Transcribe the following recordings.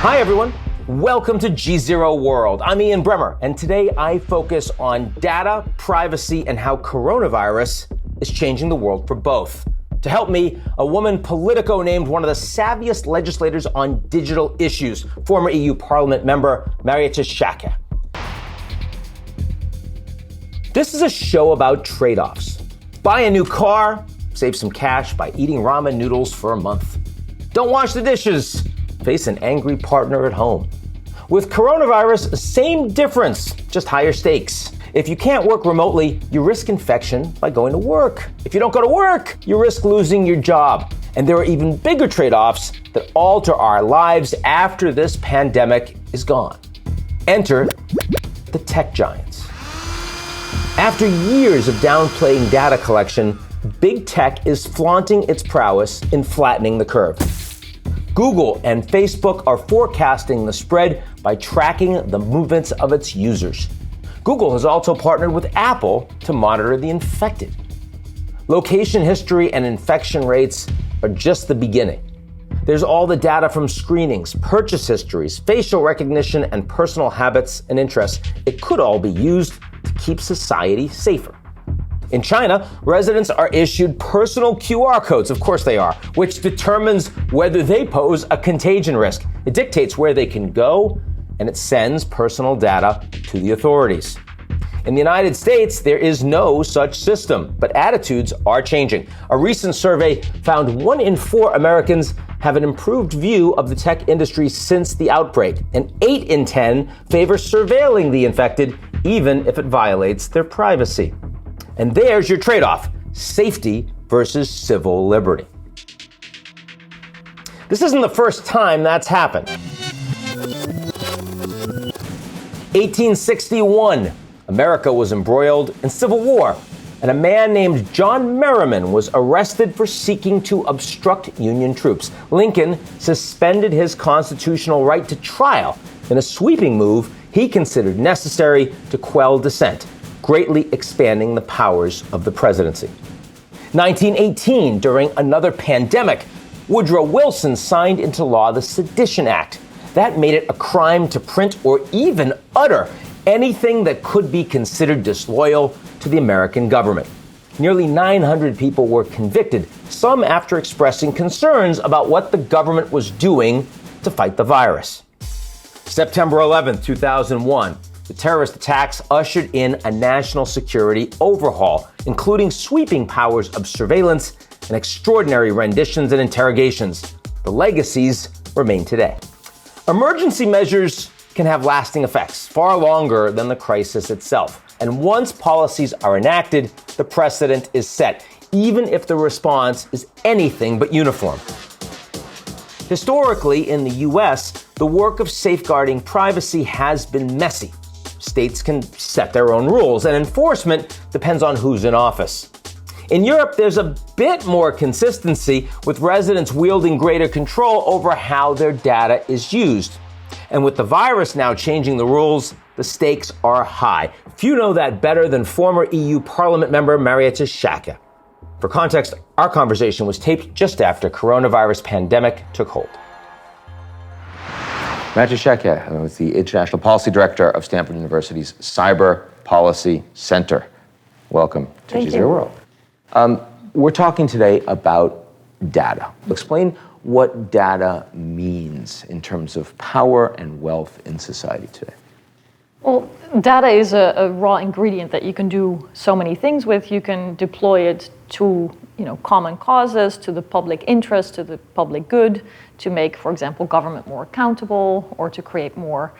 Hi, everyone. Welcome to GZERO World. I'm Ian Bremmer, and today I focus on data, privacy, and how coronavirus is changing the world for both. To help me, a woman Politico named one of the savviest legislators on digital issues, former EU Parliament member Marietje Schaake. This is a show about trade-offs. Buy a new car, save some cash by eating ramen noodles for a month. Don't wash the dishes, face an angry partner at home. With coronavirus, same difference, just higher stakes. If you can't work remotely, you risk infection by going to work. If you don't go to work, you risk losing your job. And there are even bigger trade-offs that alter our lives after this pandemic is gone. Enter the tech giants. After years of downplaying data collection, big tech is flaunting its prowess in flattening the curve. Google and Facebook are forecasting the spread by tracking the movements of its users. Google has also partnered with Apple to monitor the infected. Location history and infection rates are just the beginning. There's all the data from screenings, purchase histories, facial recognition, and personal habits and interests. It could all be used to keep society safer. In China, residents are issued personal QR codes, of course they are, which determines whether they pose a contagion risk. It dictates where they can go, and it sends personal data to the authorities. In the United States, there is no such system, but attitudes are changing. A recent survey found 1 in 4 Americans have an improved view of the tech industry since the outbreak, and 8 in 10 favor surveilling the infected, even if it violates their privacy. And there's your trade-off, safety versus civil liberty. This isn't the first time that's happened. 1861, America was embroiled in civil war, and a man named John Merriman was arrested for seeking to obstruct Union troops. Lincoln suspended his constitutional right to trial in a sweeping move he considered necessary to quell dissent, greatly expanding the powers of the presidency. 1918, during another pandemic, Woodrow Wilson signed into law the Sedition Act. That made it a crime to print or even utter anything that could be considered disloyal to the American government. Nearly 900 people were convicted, some after expressing concerns about what the government was doing to fight the virus. September 11, 2001, the terrorist attacks ushered in a national security overhaul, including sweeping powers of surveillance and extraordinary renditions and interrogations. The legacies remain today. Emergency measures can have lasting effects, far longer than the crisis itself. And once policies are enacted, the precedent is set, even if the response is anything but uniform. Historically, in the U.S., the work of safeguarding privacy has been messy. States can set their own rules, and enforcement depends on who's in office. In Europe, there's a bit more consistency, with residents wielding greater control over how their data is used. And with the virus now changing the rules, the stakes are high. Few know that better than former EU Parliament member Marietje Schaake. For context, our conversation was taped just after coronavirus pandemic took hold. Marietje Schaake is the International Policy Director of Stanford University's Cyber Policy Center. Welcome to GZERO World. We're talking today about data. Explain what data means in terms of power and wealth in society today. Well, data is a raw ingredient that you can do so many things with. You can deploy it to common causes, to the public interest, to the public good, to make, for example, government more accountable, or to create more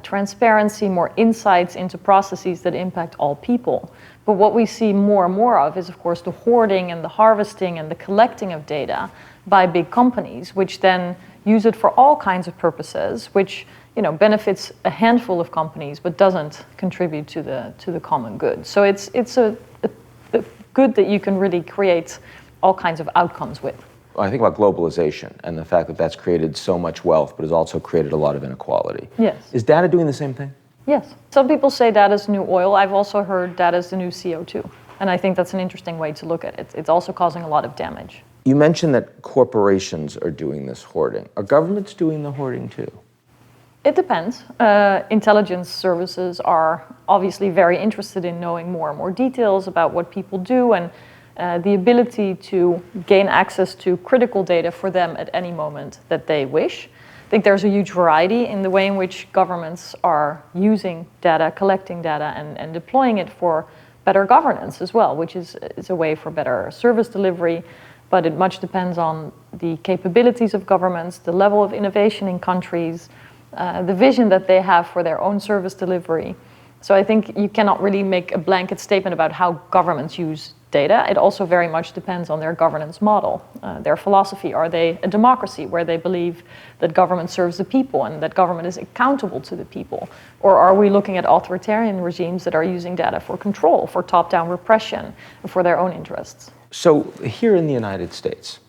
transparency, more insights into processes that impact all people. But what we see more and more of is, of course, the hoarding and the harvesting and the collecting of data by big companies, which then use it for all kinds of purposes, which benefits a handful of companies but doesn't contribute to the common good. So it's a good that you can really create all kinds of outcomes with. I think about globalization and the fact that that's created so much wealth, but has also created a lot of inequality. Yes. Is data doing the same thing? Yes. Some people say data is the new oil. I've also heard data is the new CO2. And I think that's an interesting way to look at it. It's also causing a lot of damage. You mentioned that corporations are doing this hoarding. Are governments doing the hoarding too? It depends. Intelligence services are obviously very interested in knowing more and more details about what people do, and the ability to gain access to critical data for them at any moment that they wish. I think there's a huge variety in the way in which governments are using data, collecting data, and deploying it for better governance as well, which is a way for better service delivery. But it much depends on the capabilities of governments, the level of innovation in countries, the vision that they have for their own service delivery. So I think you cannot really make a blanket statement about how governments use data. It also very much depends on their governance model, their philosophy. Are they a democracy where they believe that government serves the people and that government is accountable to the people? Or are we looking at authoritarian regimes that are using data for control, for top-down repression, and for their own interests? So here in the United States,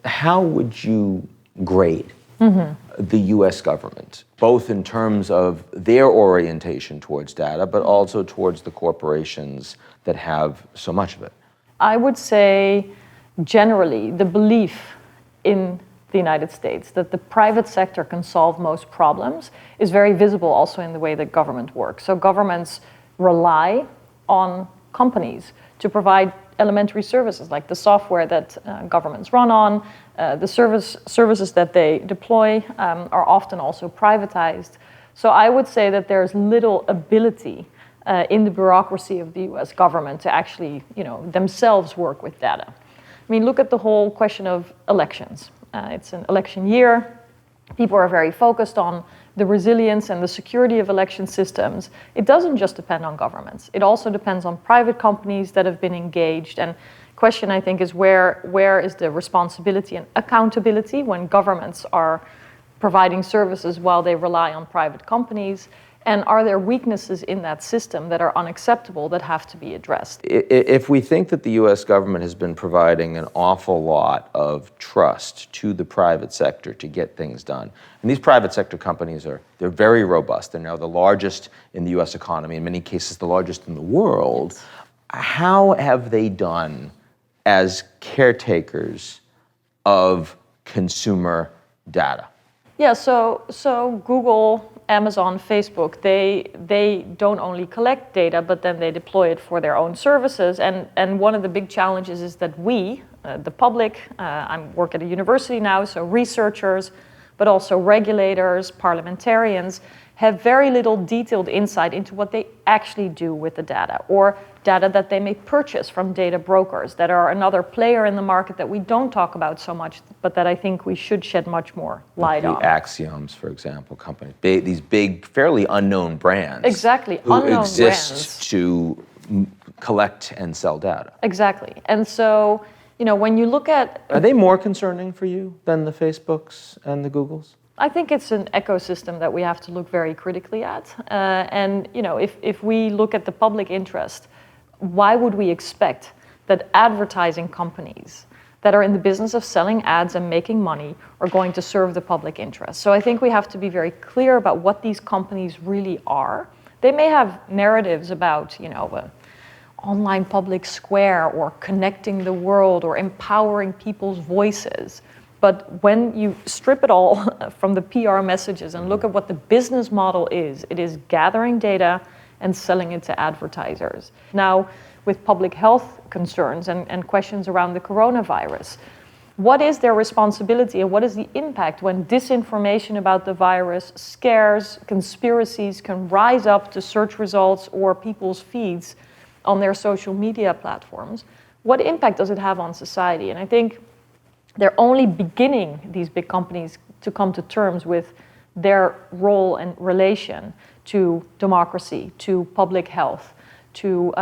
how would you grade the US government, both in terms of their orientation towards data, but also towards the corporations that have so much of it? I would say, generally, the belief in the United States that the private sector can solve most problems is very visible also in the way that government works. So governments rely on companies to provide elementary services like the software that governments run on, the services that they deploy are often also privatized. So I would say that there's little ability in the bureaucracy of the US government to actually, themselves work with data. I mean, look at the whole question of elections. It's an election year. People are very focused on the resilience and the security of election systems. It doesn't just depend on governments. It also depends on private companies that have been engaged. And the question, I think, is where is the responsibility and accountability when governments are providing services while they rely on private companies? And are there weaknesses in that system that are unacceptable that have to be addressed? If we think that the US government has been providing an awful lot of trust to the private sector to get things done, and these private sector companies they're very robust. They're now the largest in the US economy, in many cases the largest in the world. Yes. How have they done as caretakers of consumer data? Yeah, so Google, Amazon, Facebook, they don't only collect data, but then they deploy it for their own services. And one of the big challenges is that we, the public, I work at a university now, so researchers, but also regulators, parliamentarians, have very little detailed insight into what they actually do with the data, or data that they may purchase from data brokers that are another player in the market that we don't talk about so much, but that I think we should shed much more light on. The Axioms, for example, companies, these big, fairly unknown brands. Exactly, who unknown exist brands to collect and sell data. Exactly, and so, when you look at... Are they more concerning for you than the Facebooks and the Googles? I think it's an ecosystem that we have to look very critically at. And if we look at the public interest, why would we expect that advertising companies that are in the business of selling ads and making money are going to serve the public interest? So I think we have to be very clear about what these companies really are. They may have narratives about, online public square or connecting the world or empowering people's voices. But when you strip it all from the PR messages and look at what the business model is, it is gathering data and selling it to advertisers. Now, with public health concerns and questions around the coronavirus, what is their responsibility and what is the impact when disinformation about the virus, scares, conspiracies can rise up to search results or people's feeds on their social media platforms? What impact does it have on society? And I think they're only beginning, these big companies, to come to terms with their role and relation to democracy, to public health, to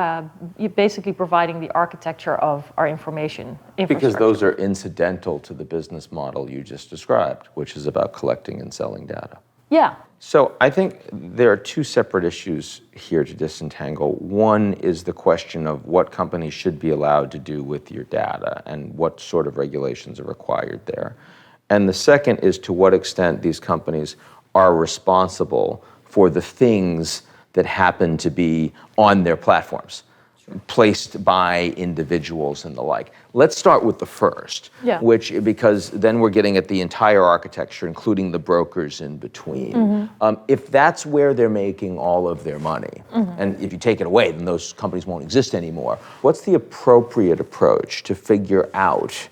basically providing the architecture of our information infrastructure. Because those are incidental to the business model you just described, which is about collecting and selling data. Yeah. So I think there are two separate issues here to disentangle. One is the question of what companies should be allowed to do with your data and what sort of regulations are required there. And the second is to what extent these companies are responsible for the things that happen to be on their platforms. placed by individuals and the like. Let's start with the first, Yeah. because then we're getting at the entire architecture, including the brokers in between. If that's where they're making all of their money, and if you take it away, then those companies won't exist anymore. What's the appropriate approach to figure out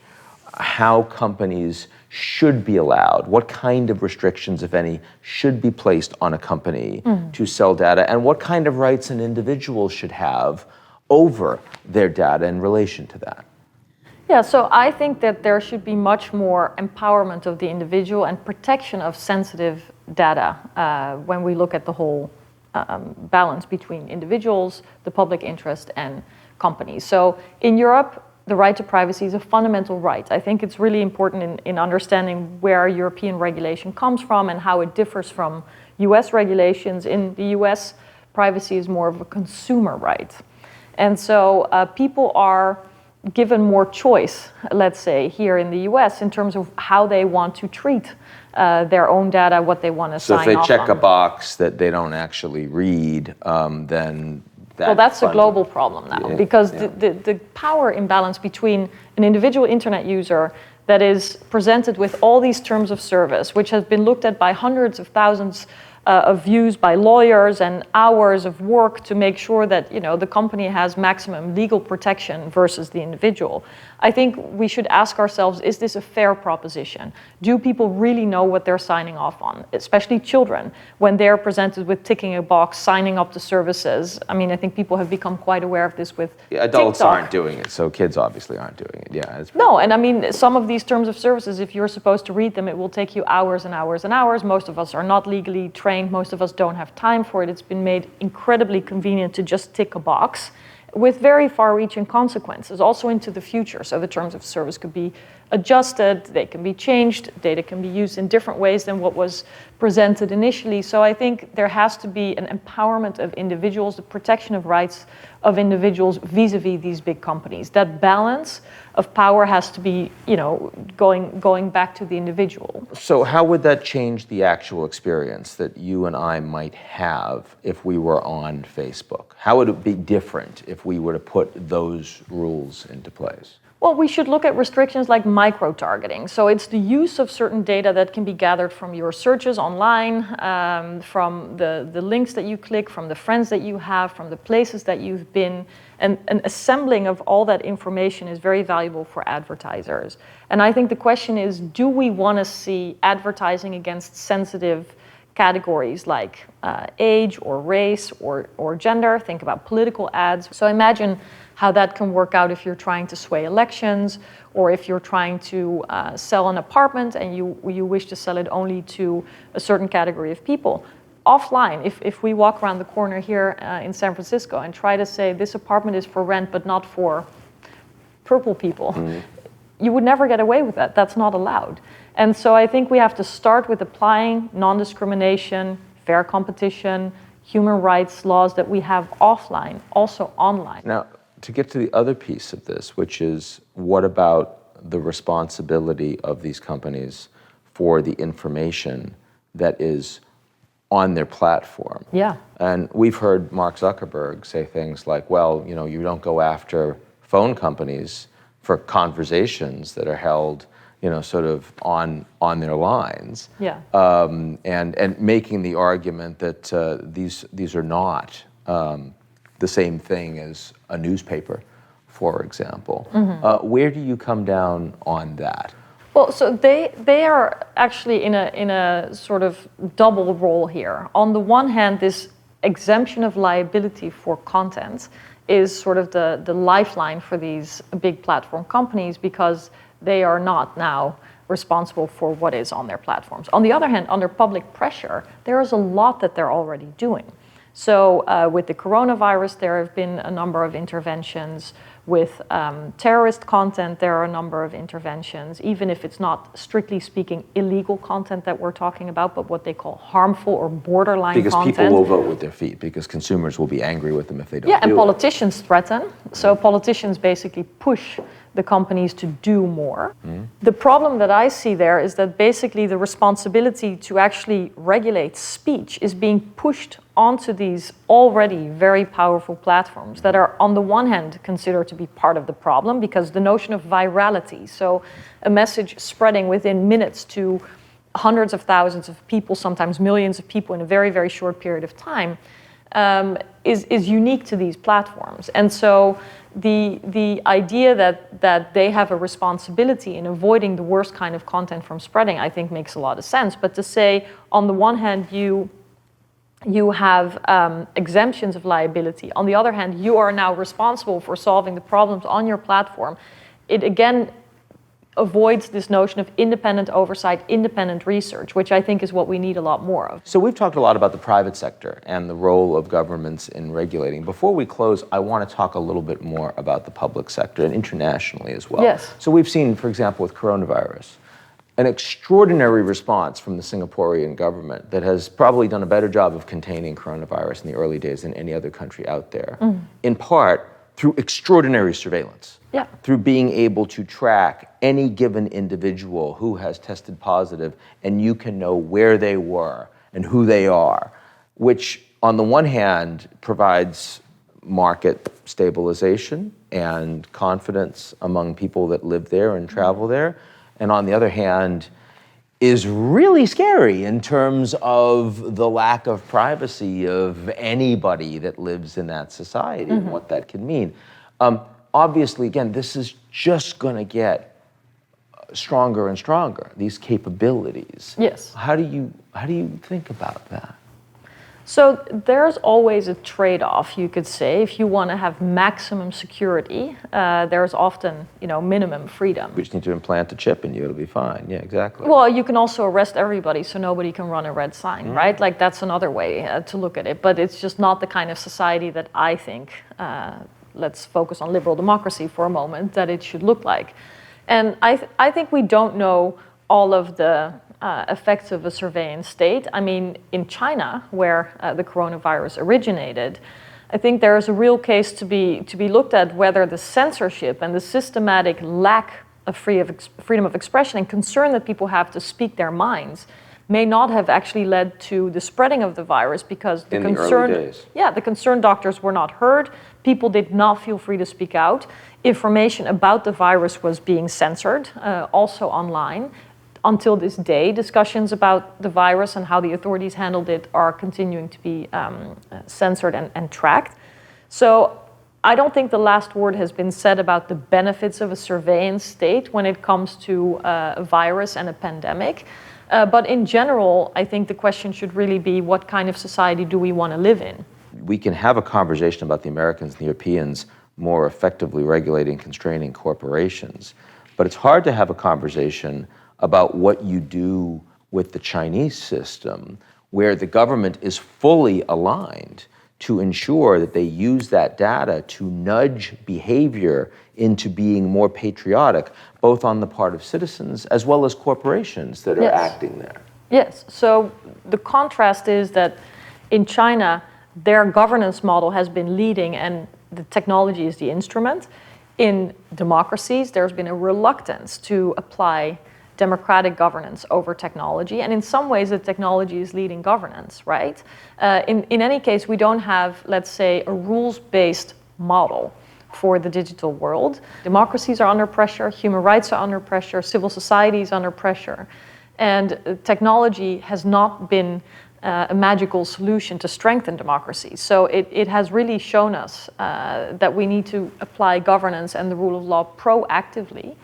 how companies should be allowed, what kind of restrictions, if any, should be placed on a company to sell data, and what kind of rights an individual should have over their data in relation to that? Yeah, so I think that there should be much more empowerment of the individual and protection of sensitive data when we look at the whole balance between individuals, the public interest, and companies. So in Europe, the right to privacy is a fundamental right. I think it's really important in understanding where European regulation comes from and how it differs from US regulations. In the US, privacy is more of a consumer right. And so people are given more choice, let's say, here in the US in terms of how they want to treat their own data, what they want to sign off on. So if they check a box that they don't actually read, then that's a global problem now, because the power imbalance between an individual internet user that is presented with all these terms of service, which has been looked at by hundreds of thousands of views by lawyers and hours of work to make sure that the company has maximum legal protection versus the individual. I think we should ask ourselves, is this a fair proposition? Do people really know what they're signing off on, especially children, when they're presented with ticking a box, signing up to services? I mean, I think people have become quite aware of this with adults TikTok. aren't doing it, so kids obviously aren't doing it. Yeah. No, and I mean, some of these terms of services, if you're supposed to read them, it will take you hours and hours and hours. Most of us are not legally trained. Most of us don't have time for it. It's been made incredibly convenient to just tick a box, with very far-reaching consequences also into the future. So the terms of service could be adjusted, they can be changed, data can be used in different ways than what was presented initially. So I think there has to be an empowerment of individuals, the protection of rights of individuals vis-a-vis these big companies. That balance of power has to be, going back to the individual. So how would that change the actual experience that you and I might have if we were on Facebook? How would it be different if we were to put those rules into place? Well, we should look at restrictions like micro-targeting. So it's the use of certain data that can be gathered from your searches online, from the links that you click, from the friends that you have, from the places that you've been. And an assembling of all that information is very valuable for advertisers. And I think the question is, do we want to see advertising against sensitive categories like age or race or gender? Think about political ads. So imagine how that can work out if you're trying to sway elections, or if you're trying to sell an apartment and you wish to sell it only to a certain category of people. Offline, if we walk around the corner here in San Francisco and try to say this apartment is for rent but not for purple people, you would never get away with that. That's not allowed. And so I think we have to start with applying non-discrimination, fair competition, human rights laws that we have offline, also online. Now, to get to the other piece of this, which is what about the responsibility of these companies for the information that is on their platform? Yeah. And we've heard Mark Zuckerberg say things like, well, you don't go after phone companies for conversations that are held, sort of on their lines. Yeah. And making the argument that these are not the same thing as a newspaper, for example. Where do you come down on that? Well, so they are actually in a sort of double role here. On the one hand, this exemption of liability for content is sort of the lifeline for these big platform companies, because they are not now responsible for what is on their platforms. On the other hand, under public pressure, there is a lot that they're already doing. So with the coronavirus, there have been a number of interventions. With terrorist content, there are a number of interventions, even if it's not, strictly speaking, illegal content that we're talking about, but what they call harmful or borderline content. Because people will vote with their feet, because consumers will be angry with them if they don't do it. Yeah, and politicians threaten. So politicians basically push the companies to do more. The problem that I see there is that basically the responsibility to actually regulate speech is being pushed onto these already very powerful platforms that are on the one hand considered to be part of the problem, because the notion of virality, so a message spreading within minutes to hundreds of thousands of people, sometimes millions of people in a very, very short period of time, is unique to these platforms. And so the idea that they have a responsibility in avoiding the worst kind of content from spreading, I think makes a lot of sense. But to say, on the one hand, you have exemptions of liability. On the other hand, you are now responsible for solving the problems on your platform. It again avoids this notion of independent oversight, independent research, which I think is what we need a lot more of. So we've talked a lot about the private sector and the role of governments in regulating. Before we close, I want to talk a little bit more about the public sector and internationally as well. Yes. So we've seen, for example, with coronavirus, an extraordinary response from the Singaporean government that has probably done a better job of containing coronavirus in the early days than any other country out there, in part through extraordinary surveillance. Yeah. Through being able to track any given individual who has tested positive, and you can know where they were and who they are, which on the one hand provides market stabilization and confidence among people that live there and travel there, and on the other hand is really scary in terms of the lack of privacy of anybody that lives in that society and what that can mean. Obviously, again, this is just going to get stronger and stronger, these capabilities. Yes. How do you think about that? So there's always a trade-off, you could say. If you want to have maximum security, there's often, minimum freedom. We just need to implant a chip in you, it'll be fine. Yeah, exactly. Well, you can also arrest everybody so nobody can run a red sign, right? Like, that's another way to look at it. But it's just not the kind of society that I think, let's focus on liberal democracy for a moment, that it should look like. And I think we don't know all of the effects of a surveillance state. I mean, in China, where the coronavirus originated, I think there is a real case to be looked at whether the censorship and the systematic lack of freedom of expression and concern that people have to speak their minds may not have actually led to the spreading of the virus, because the concerned doctors were not heard. People did not feel free to speak out. Information about the virus was being censored, also online. Until this day, discussions about the virus and how the authorities handled it are continuing to be censored and tracked. So I don't think the last word has been said about the benefits of a surveillance state when it comes to a virus and a pandemic. But in general, I think the question should really be, what kind of society do we want to live in? We can have a conversation about the Americans and the Europeans more effectively regulating and constraining corporations, but it's hard to have a conversation about what you do with the Chinese system, where the government is fully aligned to ensure that they use that data to nudge behavior into being more patriotic, both on the part of citizens as well as corporations that are acting there. Yes, so the contrast is that in China, their governance model has been leading and the technology is the instrument. In democracies, there's been a reluctance to apply democratic governance over technology, and in some ways the technology is leading governance, right? In any case, we don't have, let's say, a rules-based model for the digital world. Democracies are under pressure, human rights are under pressure, civil society is under pressure, and technology has not been a magical solution to strengthen democracy. So it has really shown us that we need to apply governance and the rule of law proactively.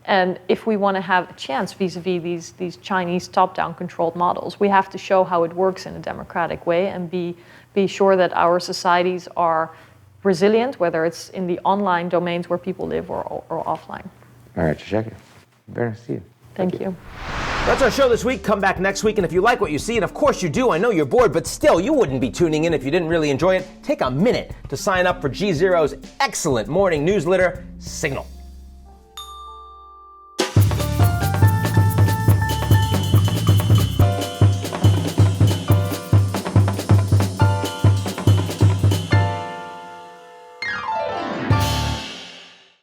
And if we want to have a chance vis-a-vis these Chinese top-down controlled models, we have to show how it works in a democratic way and be sure that our societies are resilient, whether it's in the online domains where people live or offline. Marietje Schaake, very nice to see you. Thank you. That's our show this week. Come back next week, and if you like what you see, and of course you do, I know you're bored, but still, you wouldn't be tuning in if you didn't really enjoy it. Take a minute to sign up for GZERO's excellent morning newsletter, Signal.